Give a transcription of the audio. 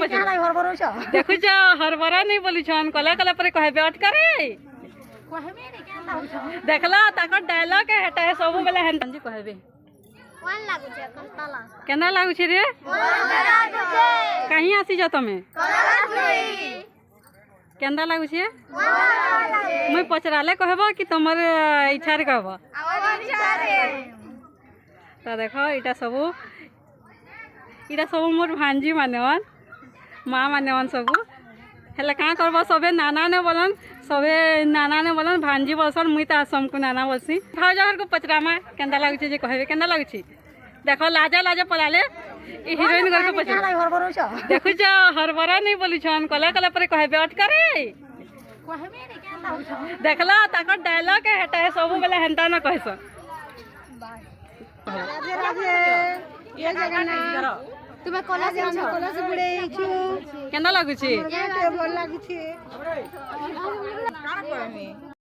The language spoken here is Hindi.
देखु हरबरा नहीं बोली छन कला कला पर कहबे अटकरे देखला ताकर डायलॉग हेटा है सब बेला हेन जी कहबे कोन लागु छै कंताला केना लागु छै रे कहीं आसी जा तमे केंदा लागु छै मैं पचराले कहबो कि तमर इच्छा रे कहबो तो देखो इटा सब मोर भांजी माने माँ माने सब हेल्ले क्या करब सबे नाना ने बोलन सबे नाना ने बोलन भांजी बोलसन मुई तो आसम को नाना बोलसी भाज घर को पचरामा केंदा लागुचे जे कहबे केंदा लागुची देखो लाजा लाजा पलाले हिरोइन घर को पचरा देखु हरबरा नहीं बोली छन कला कला पर कहबे अटकरे देखला ताकर डायलॉग हेटा है सब बेला हेंता न कहस ये जगन्नाथ तुम्हें कला से बुड़े छु केंदा लागुची ये टेबल लागुची